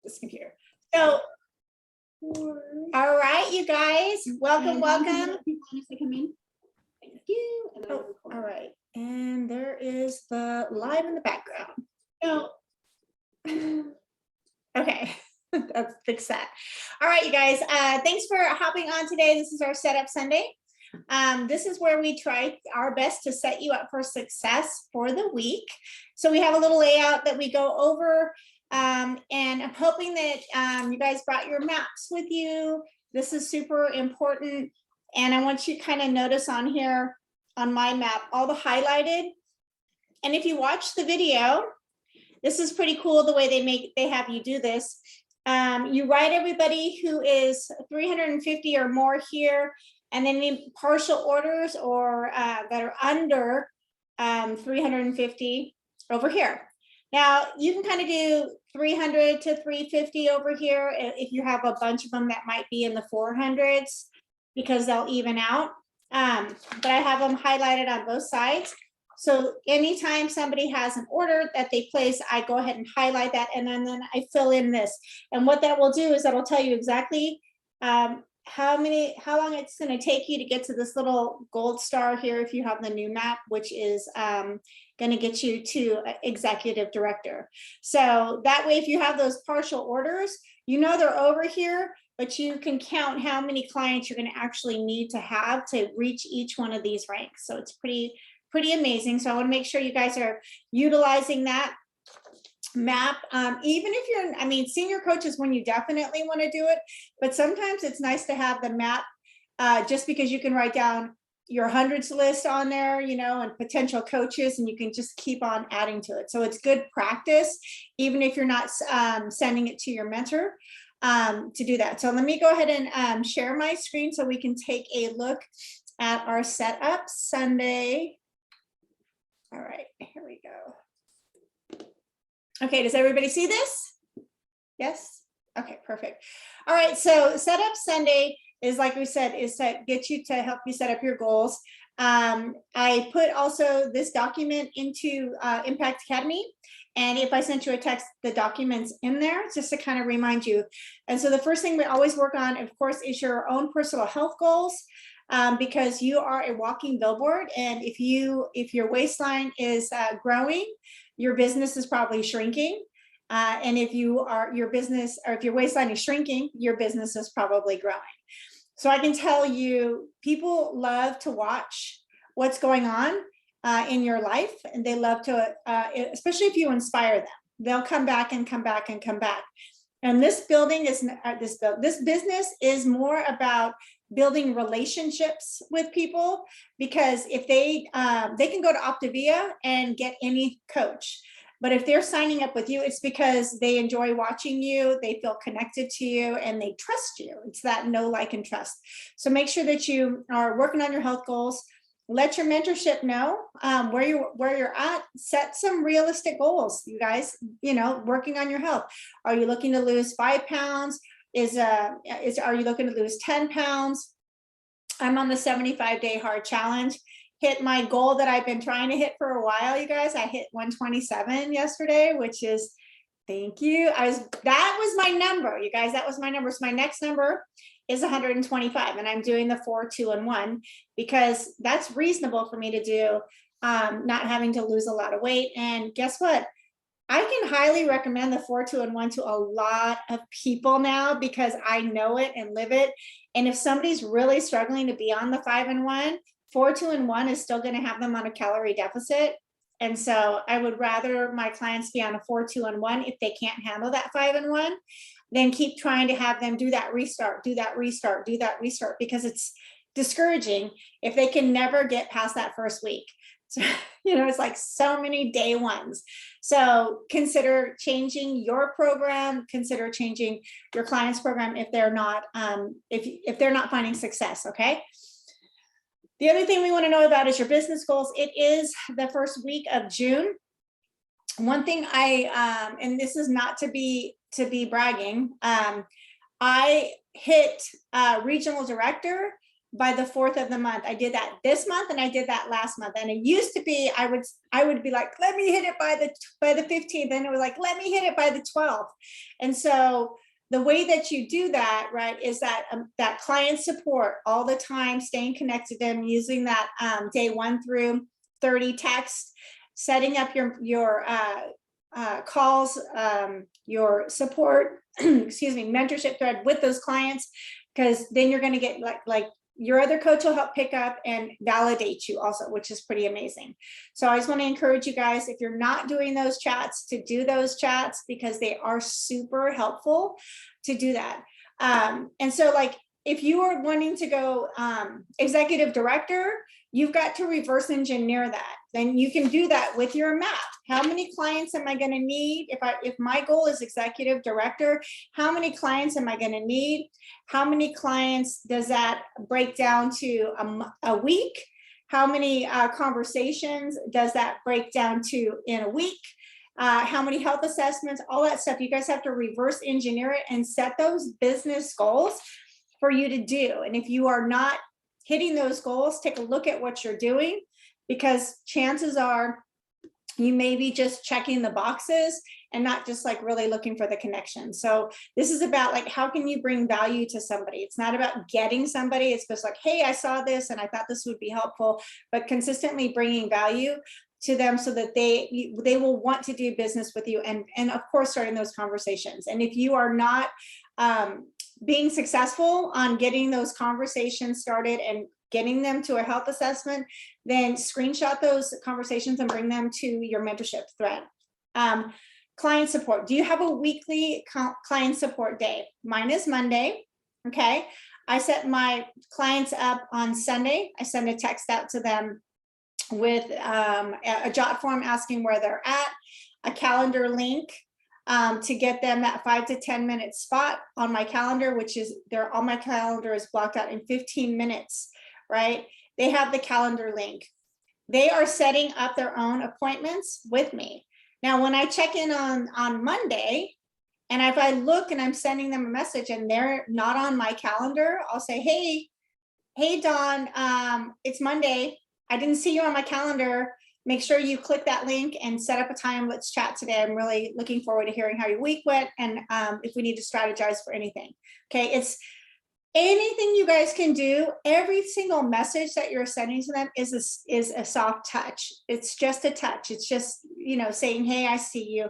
this computer. So, all right, you guys, welcome. People to come in. Thank you. And then All right, and there is the live in the background. So, okay, let's fix that. All right, you guys, thanks for hopping on today. This is our Setup Sunday. This is where we try our best to set you up for success for the week. So we have a little layout that we go over, and I'm hoping that you guys brought your maps with you. This is super important. And I want you to kind of notice on here on my map, all the highlighted. And if you watch the video, this is pretty cool the way they have you do this. You write everybody who is 350 or more here, and then any partial orders or that are under 350 over here. Now you can kind of do 300 to 350 over here if you have a bunch of them that might be in the 400s because they'll even out. But I have them highlighted on both sides. So anytime somebody has an order that they place, I go ahead and highlight that, and then I fill in this. And what that will do is that'll tell you exactly how long it's going to take you to get to this little gold star here if you have the new map, which is going to get you to executive director. So that way, if you have those partial orders, you know they're over here, but you can count how many clients you're going to actually need to have to reach each one of these ranks. So it's pretty amazing. So I want to make sure you guys are utilizing that map. Even if you're, senior coaches, when you definitely want to do it, but sometimes it's nice to have the map just because you can write down your hundreds list on there, and potential coaches, and you can just keep on adding to it. So it's good practice, even if you're not sending it to your mentor to do that. So let me go ahead and share my screen so we can take a look at our Setup Sunday. All right, here we go. Okay, does everybody see this? Yes? Okay, perfect. All right, so Setup Sunday is, like we said, is to get you to help you set up your goals. I put also this document into Impact Academy. And if I sent you a text, the document's in there just to kind of remind you. And so the first thing we always work on, of course, is your own personal health goals. Because you are a walking billboard, and if your waistline is growing, your business is probably shrinking. And if your waistline is shrinking, your business is probably growing. So I can tell you, people love to watch what's going on in your life, and they love to, especially if you inspire them, they'll come back and come back and come back. And this business is more about building relationships with people, because if they can go to Optavia and get any coach, but if they're signing up with you, it's because they enjoy watching you, they feel connected to you, and they trust you. It's that know, like, and trust. So make sure that you are working on your health goals. Let your mentorship know where you're at. Set some realistic goals, you guys. Working on your health. Are you looking to lose 5 pounds? Are you looking to lose 10 pounds? I'm on the 75-day hard challenge. Hit my goal that I've been trying to hit for a while, you guys. I hit 127 yesterday, which is, thank you. That was my number, you guys. That was my number. So my next number is 125, and I'm doing the 4, 2, and 1 because that's reasonable for me to do, not having to lose a lot of weight. And guess what? I can highly recommend the 4, 2, and 1 to a lot of people now because I know it and live it. And if somebody's really struggling to be on the 5 and 1, 4, 2, and 1 is still going to have them on a calorie deficit. And so I would rather my clients be on a 4, 2, and 1 if they can't handle that 5 and 1, then keep trying to have them do that restart, because it's discouraging if they can never get past that first week. So, it's like so many day ones. So consider changing your program, consider changing your client's program if they're not, if they're not finding success, okay? The other thing we want to know about is your business goals. It is the first week of June. One thing and this is not to be bragging, I hit regional director by the 4th of the month. I did that this month and I did that last month. And it used to be, I would be like, let me hit it by the 15th. And it was like, let me hit it by the 12th. And so the way that you do that, right, is that that client support all the time, staying connected to them, using that day 1 through 30 text, setting up your calls, your support, excuse me, mentorship thread with those clients, because then you're going to get like your other coach will help pick up and validate you also, which is pretty amazing. So I just want to encourage you guys, if you're not doing those chats, to do those chats, because they are super helpful to do that. And so like, if you are wanting to go executive director, you've got to reverse engineer that. Then you can do that with your map. How many clients am I going to need? If my goal is executive director, how many clients am I going to need? How many clients does that break down to a week? How many conversations does that break down to in a week? How many health assessments, all that stuff. You guys have to reverse engineer it and set those business goals for you to do. And if you are not hitting those goals, take a look at what you're doing, because chances are you may be just checking the boxes and not just like really looking for the connection. So this is about like, how can you bring value to somebody? It's not about getting somebody. It's just like, hey, I saw this and I thought this would be helpful, but consistently bringing value to them so that they will want to do business with you, and of course starting those conversations. And if you are not being successful on getting those conversations started and getting them to a health assessment, then screenshot those conversations and bring them to your mentorship thread. Client support. Do you have a weekly client support day? Mine is Monday. Okay. I set my clients up on Sunday. I send a text out to them with a jot form asking where they're at, a calendar link to get them that 5 to 10 minute spot on my calendar, which is all my calendar is blocked out in 15 minutes, right? They have the calendar link. They are setting up their own appointments with me. Now, when I check in on Monday, and if I look and I'm sending them a message and they're not on my calendar, I'll say, hey, Dawn, it's Monday. I didn't see you on my calendar. Make sure you click that link and set up a time. Let's chat today. I'm really looking forward to hearing how your week went and if we need to strategize for anything. Okay, it's anything you guys can do. Every single message that you're sending to them is a soft touch. It's just a touch. It's just, saying, hey, I see you.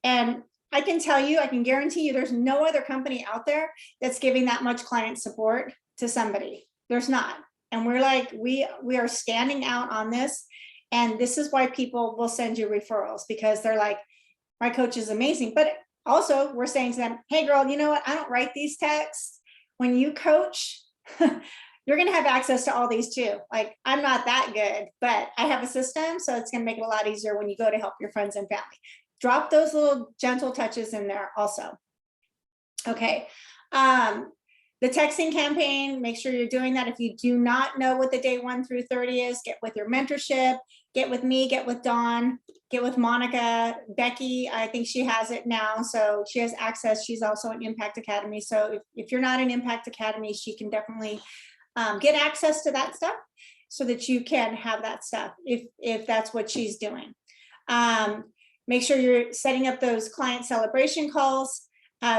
And I can tell you, I can guarantee you there's no other company out there that's giving that much client support to somebody. There's not. And we're like, we are standing out on this. And this is why people will send you referrals, because they're like, my coach is amazing. But also we're saying to them, hey girl, you know what? I don't write these texts. When you coach, you're going to have access to all these too. Like, I'm not that good, but I have a system. So it's going to make it a lot easier when you go to help your friends and family. Drop those little gentle touches in there also. Okay. The texting campaign, make sure you're doing that. If you do not know what the day 1 through 30 is, get with your mentorship, get with me, get with Dawn, get with Monica, Becky. I think she has it now. So she has access. She's also an Impact Academy. So if you're not an Impact Academy, she can definitely get access to that stuff so that you can have that stuff if that's what she's doing. Make sure you're setting up those client celebration calls.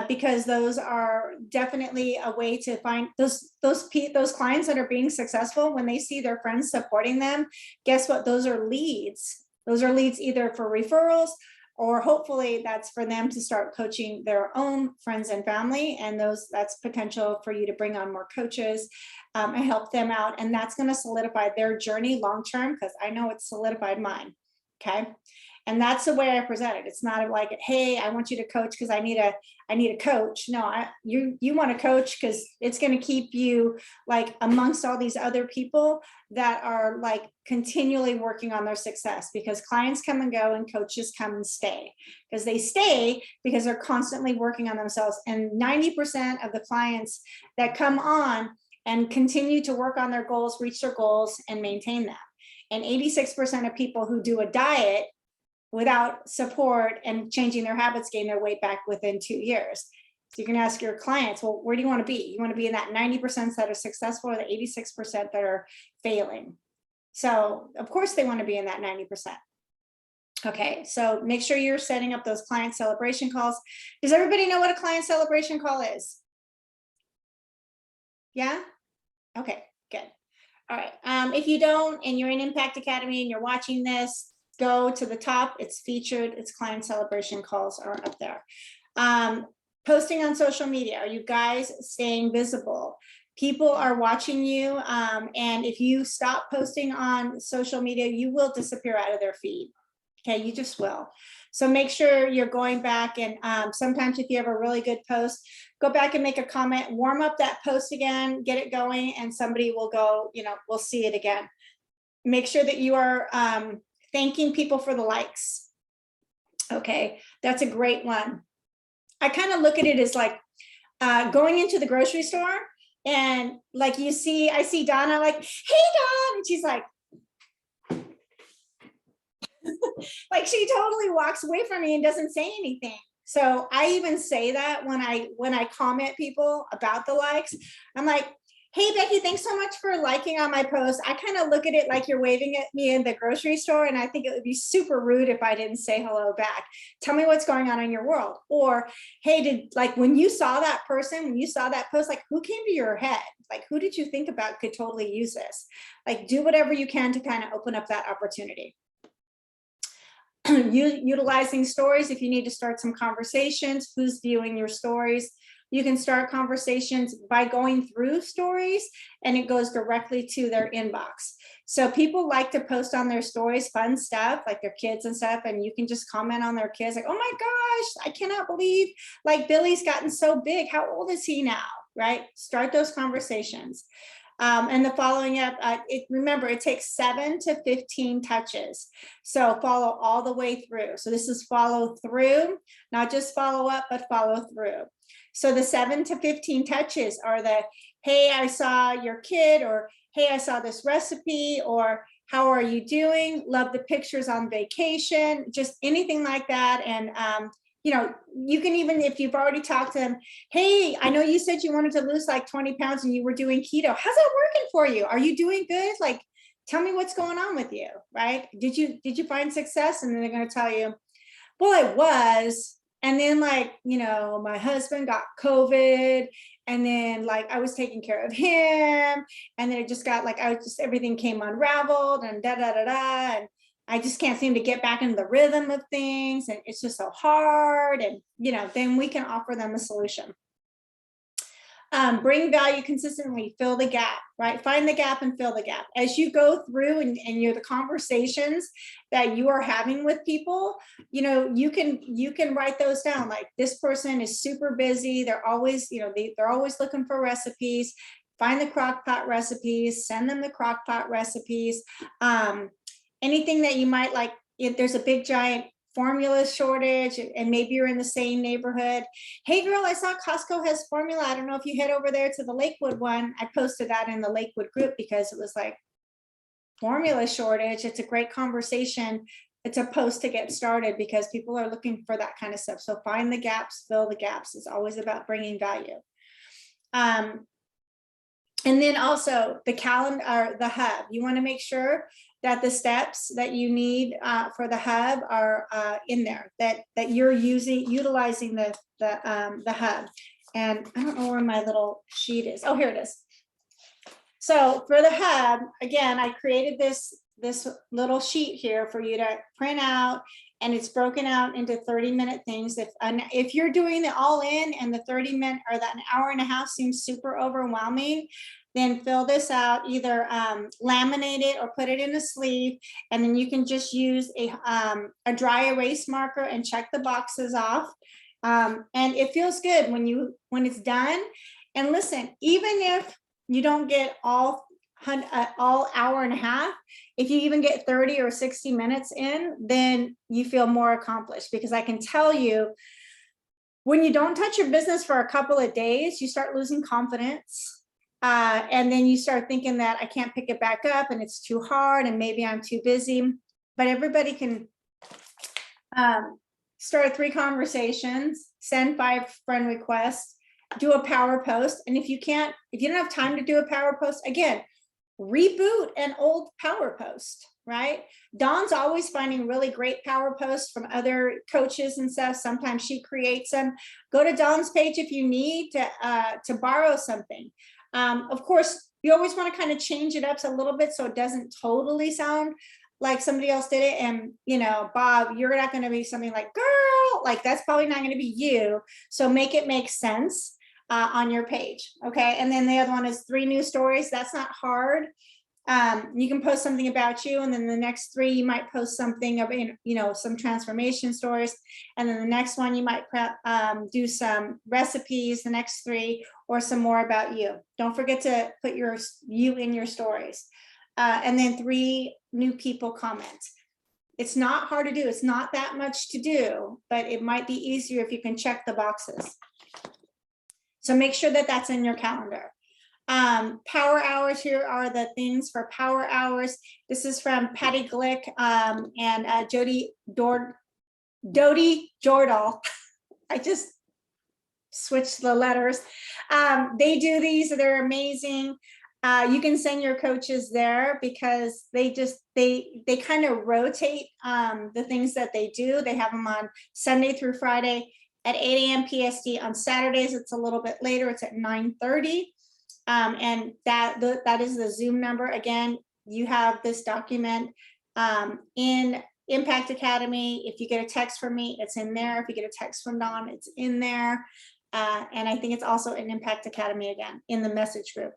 Because those are definitely a way to find those clients that are being successful. When they see their friends supporting them, guess what? Those are leads. Those are leads either for referrals, or hopefully that's for them to start coaching their own friends and family. And that's potential for you to bring on more coaches and help them out. And that's going to solidify their journey long-term, because I know it's solidified mine. Okay. And that's the way I present it. It's not like, hey, I want you to coach because I need a coach. No, you want to coach because it's going to keep you like amongst all these other people that are like continually working on their success, because clients come and go and coaches come and stay, because they stay because they're constantly working on themselves. And 90% of the clients that come on and continue to work on their goals, reach their goals and maintain them. And 86% of people who do a diet without support and changing their habits gain their weight back within 2 years. So you can ask your clients, well, where do you want to be? You want to be in that 90% that are successful or the 86% that are failing? So of course they want to be in that 90%. Okay, so make sure you're setting up those client celebration calls. Does everybody know what a client celebration call is? Yeah? Okay, good. All right, if you don't and you're in Impact Academy and you're watching this, go to the top, it's featured, it's client celebration calls are up there. Posting on social media, are you guys staying visible? People are watching you, and if you stop posting on social media, you will disappear out of their feed. Okay, you just will. So make sure you're going back, and sometimes if you have a really good post, go back and make a comment, warm up that post again, get it going, and somebody will go, we'll see it again. Make sure that you are thanking people for the likes. Okay, that's a great one. I kind of look at it as like going into the grocery store, and like I see Donna like, hey Dawn, and she's like, like she totally walks away from me and doesn't say anything. So I even say that when I comment people about the likes, I'm like, hey Becky, thanks so much for liking on my post. I kind of look at it like you're waving at me in the grocery store, and I think it would be super rude if I didn't say hello back. Tell me what's going on in your world. Or, hey, when you saw that person, when you saw that post, like who came to your head? Like who did you think about could totally use this? Like do whatever you can to kind of open up that opportunity. Utilizing stories, if you need to start some conversations, who's viewing your stories? You can start conversations by going through stories, and it goes directly to their inbox. So people like to post on their stories fun stuff like their kids and stuff, and you can just comment on their kids like, oh my gosh, I cannot believe like Billy's gotten so big. How old is he now? Right? Start those conversations. And the following up, remember, it takes 7 to 15 touches. So follow all the way through. So this is follow through, not just follow up, but follow through. So the 7 to 15 touches are the, hey, I saw your kid, or hey, I saw this recipe, or how are you doing? Love the pictures on vacation, just anything like that. And you can even, if you've already talked to them, hey, I know you said you wanted to lose like 20 pounds and you were doing keto. How's that working for you? Are you doing good? Like, tell me what's going on with you, right? Did you find success? And then they're going to tell you, well, I was. And then like, my husband got COVID, and then like I was taking care of him. And then it just got like, everything came unraveled and da, da, da, da. And I just can't seem to get back into the rhythm of things, and it's just so hard. And then we can offer them a solution. Bring value consistently, fill the gap, right? Find the gap and fill the gap. As you go through and you're the conversations that you are having with people, you can write those down. Like, this person is super busy. They're always, they're always looking for recipes. Find the crock pot recipes, send them the crock pot recipes. Anything that you might like, if there's a big giant formula shortage and maybe you're in the same neighborhood. Hey girl, I saw Costco has formula. I don't know if you head over there to the Lakewood one. I posted that in the Lakewood group because it was like formula shortage. It's a great conversation. It's a post to get started because people are looking for that kind of stuff. So find the gaps, fill the gaps. It's always about bringing value. And then also the calendar, or the hub. You want to make sure that the steps that you need for the hub are in there, that you're utilizing the hub. And I don't know where my little sheet is. Oh, here it is. So for the hub, again, I created this little sheet here for you to print out, and it's broken out into 30-minute things. If you're doing the all in and the 30-minute or that an hour and a half seems super overwhelming, then fill this out, either laminate it or put it in a sleeve, and then you can just use a dry erase marker and check the boxes off. And it feels good when it's done. And listen, even if you don't get all hour and a half, if you even get 30 or 60 minutes in, then you feel more accomplished. Because I can tell you, when you don't touch your business for a couple of days, you start losing confidence. And then you start thinking that I can't pick it back up and it's too hard and maybe I'm too busy. But everybody can start 3 conversations send 5 friend requests, do a power post. And if you don't have time to do a power post, again, reboot an old power post, right? Dawn's always finding really great power posts from other coaches and stuff. Sometimes she creates them. Go to Dawn's page if you need to borrow something. Of course, you always want to kind of change it up a little bit so it doesn't totally sound like somebody else did it. And, Bob, you're not going to be something like, girl, like that's probably not going to be you. So make it make sense on your page. Okay. And then the other one is 3 new stories. That's not hard. You can post something about you, and then the next 3 you might post something of some transformation stories, and then the next one you might do some recipes, the next 3, or some more about you. Don't forget to put you in your stories, and then 3 new people comment. It's not hard to do. It's not that much to do, but it might be easier if you can check the boxes. So make sure that that's in your calendar. Power hours, here are the things for power hours. This is from Patty Glick and Dodie Jordal. I just switched the letters. They do these, they're amazing. You can send your coaches there because they kind of rotate the things that they do. They have them on Sunday through Friday at 8 a.m. PST. On Saturdays, it's a little bit later. It's at 9:30. And that is the Zoom number. Again, you have this document in Impact Academy. If you get a text from me, it's in there. If you get a text from Dawn, it's in there. And I think it's also in Impact Academy again, in the message group.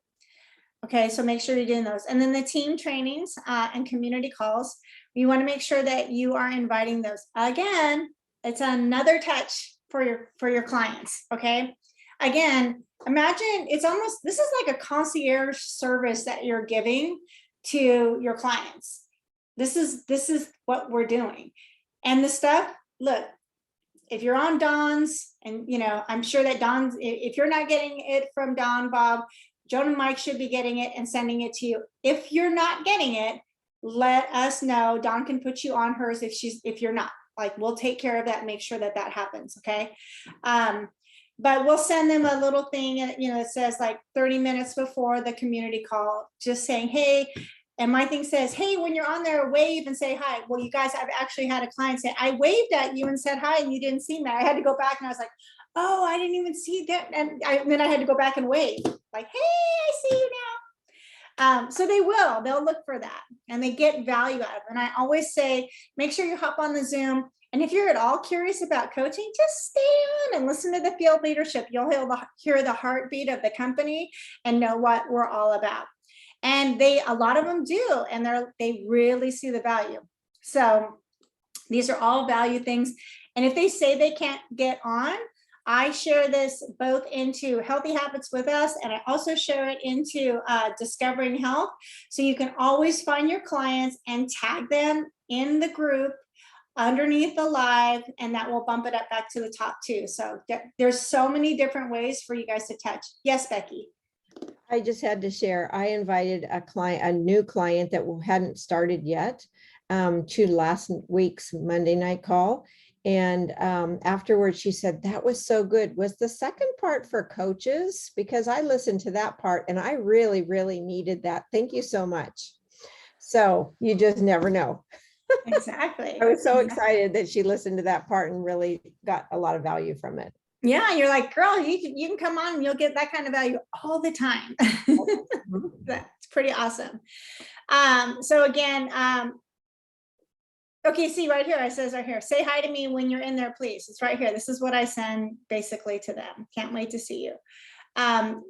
Okay, so make sure you're doing those. And then the team trainings and community calls, you want to make sure that you are inviting those. Again, it's another touch for your clients, okay? Again, imagine this is like a concierge service that you're giving to your clients. This is what we're doing. And the stuff, look, if you're on Dawn's, and I'm sure that Dawn's, if you're not getting it from Dawn, Bob, Joan and Mike should be getting it and sending it to you. If you're not getting it, let us know. Dawn can put you on hers if you're not. Like, we'll take care of that and make sure that happens, okay? But we'll send them a little thing, it says like 30 minutes before the community call, just saying, hey, and my thing says, hey, when you're on there, wave and say hi. Well, you guys, I've actually had a client say, I waved at you and said hi, and you didn't see me. I had to go back and I was like, oh, I didn't even see that. And then I had to go back and wave, like, hey, I see you now. So they'll look for that, and they get value out of it. And I always say, make sure you hop on the Zoom. And if you're at all curious about coaching, just stay on and listen to the field leadership. You'll hear the heartbeat of the company and know what we're all about. And a lot of them do, and they really see the value. So these are all value things. And if they say they can't get on, I share this both into Healthy Habits with Us, and I also share it into Discovering Health. So you can always find your clients and tag them in the group underneath the live, and that will bump it up back to the top too. So there's so many different ways for you guys to touch. Yes, Becky. I just had to share. I invited a new client that hadn't started yet to last week's Monday night call. And afterwards, she said, that was so good. Was the second part for coaches? Because I listened to that part and I really, really needed that. Thank you so much. So you just never know. Exactly. I was so excited that she listened to that part and really got a lot of value from it. Yeah, you're like, girl, you can come on and you'll get that kind of value all the time. That's pretty awesome. So again, okay, see right here, it says right here, say hi to me when you're in there, please. It's right here. This is what I send basically to them. Can't wait to see you. And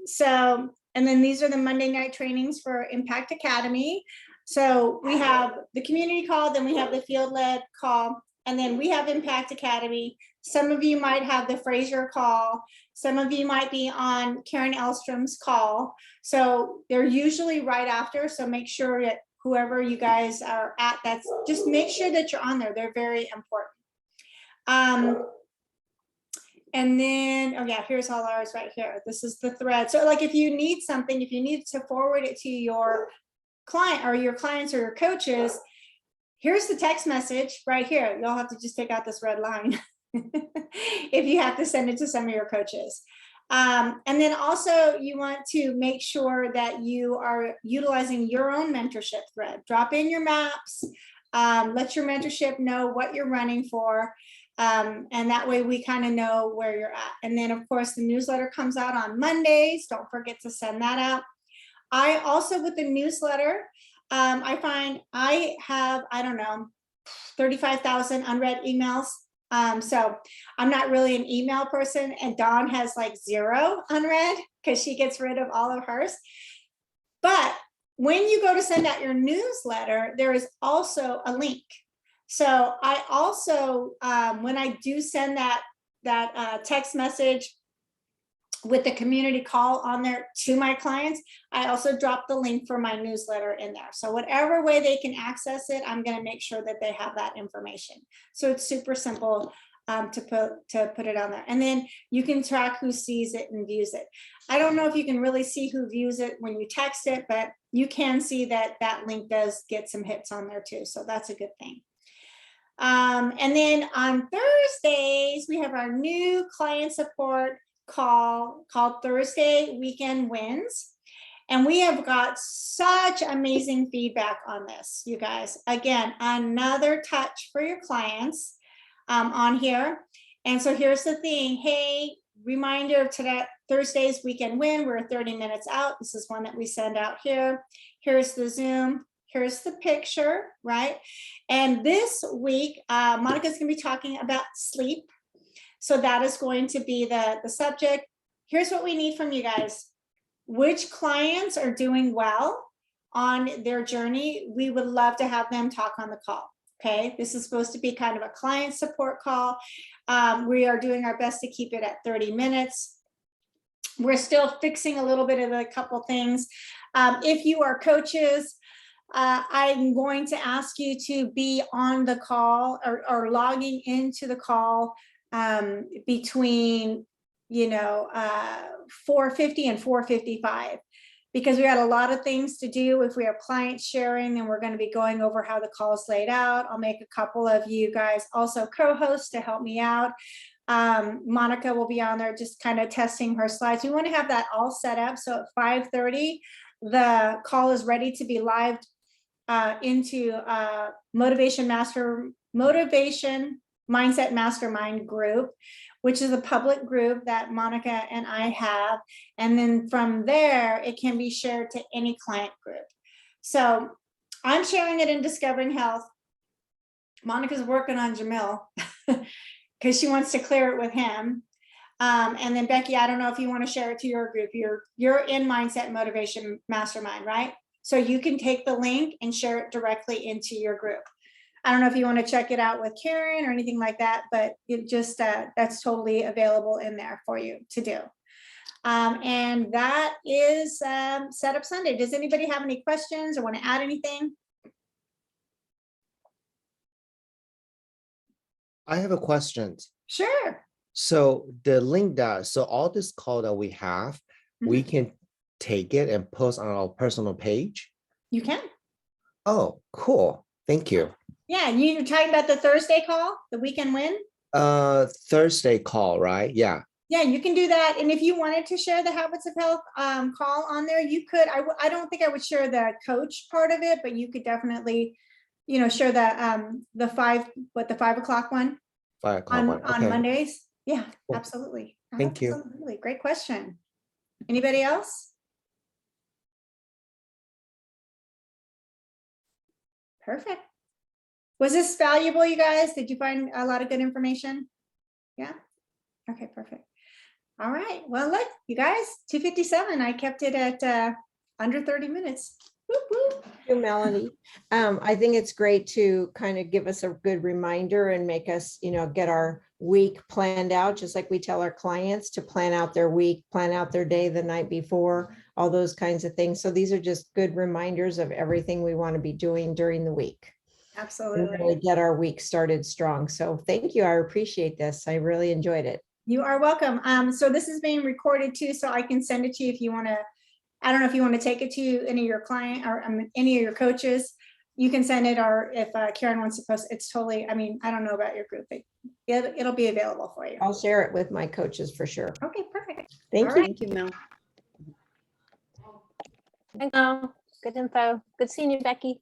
then these are the Monday night trainings for Impact Academy. So we have the community call, then we have the field-led call, and then we have Impact Academy. Some of you might have the Fraser call. Some of you might be on Karen Elstrom's call. So they're usually right after. So make sure that whoever you guys are at, just make sure that you're on there. They're very important. And then, oh yeah, here's all ours right here. This is the thread. So like if you need something, if you need to forward it to your client or your clients or your coaches, here's the text message right here. You'll have to just take out this red line. if you have to send it to some of your coaches. And then also you want to make sure that you are utilizing your own mentorship thread. Drop in your maps, let your mentorship know what you're running for. And that way we kind of know where you're at. And then of course the newsletter comes out on Mondays. Don't forget to send that out. I also, with the newsletter, I find I have, I don't know, 35,000 unread emails. So I'm not really an email person, and Dawn has like 0 unread because she gets rid of all of hers. But when you go to send out your newsletter, there is also a link. So I also, when I do send that text message with the community call on there to my clients, I also drop the link for my newsletter in there. So whatever way they can access it, I'm going to make sure that they have that information. So it's super simple to put it on there. And then you can track who sees it and views it. I don't know if you can really see who views it when you text it, but you can see that that link does get some hits on there too. So that's a good thing. And then on Thursdays, we have our new client support call called Thursday Weekend Wins. And we have got such amazing feedback on this, you guys. Again, another touch for your clients on here. And so here's the thing. Hey, reminder of today, Thursday's Weekend Win. We're 30 minutes out. This is one that we send out here. Here's the Zoom. Here's the picture, right? And this week, Monica's going to be talking about sleep. So that is going to be the subject. Here's what we need from you guys. Which clients are doing well on their journey? We would love to have them talk on the call. Okay, this is supposed to be kind of a client support call. We are doing our best to keep it at 30 minutes. We're still fixing a little bit of a couple things. If you are coaches, I'm going to ask you to be on the call or logging into the call between 4:50 and 4:55, because we got a lot of things to do. If we have clients sharing, then we're going to be going over how the call is laid out. I'll make a couple of you guys also co-hosts to help me out. Monica will be on there just kind of testing her slides. We want to have that all set up so at 5:30 the call is ready to be live into Motivation Mindset Mastermind group, which is a public group that Monica and I have. And then from there, it can be shared to any client group. So I'm sharing it in Discovering Health. Monica's working on Jamil because she wants to clear it with him. And then Becky, I don't know if you want to share it to your group. You're in Mindset Motivation Mastermind, right? So you can take the link and share it directly into your group. I don't know if you want to check it out with Karen or anything like that, but it just that's totally available in there for you to do. And that is Setup Sunday. Does anybody have any questions or want to add anything? I have a question. Sure. So the link so all this call that we have, we can take it and post on our personal page? You can. Oh, cool. Thank you. Yeah, you're talking about the Thursday call, the Weekend Win? Thursday call, right? Yeah. Yeah, you can do that. And if you wanted to share the Habits of Health call on there, you could. I don't think I would share the coach part of it, but you could definitely, share the 5 o'clock one 5 o'clock on one. Okay. Mondays. Yeah, Cool. absolutely. Thank you. Absolutely. Great question. Anybody else? Perfect. Was this valuable, you guys? Did you find a lot of good information? Yeah. Okay, perfect. All right. Well, look, you guys, 2:57. I kept it at under 30 minutes. Whoop, whoop. Thank you, Melanie. I think it's great to kind of give us a good reminder and make us, get our week planned out, just like we tell our clients to plan out their week, plan out their day the night before, all those kinds of things. So these are just good reminders of everything we want to be doing during the week. Absolutely. And really get our week started strong. So thank you. I appreciate this. I really enjoyed it. You are welcome. So this is being recorded too, so I can send it to you if you want to. I don't know if you want to take it to any of your client or any of your coaches. You can send it, or if Karen wants to post, it's totally. I mean, I don't know about your group, but It'll be available for you. I'll share it with my coaches for sure. Okay, perfect. Thank All you. right. Thank you, Mel. Thank you. Good info. Good seeing you, Becky.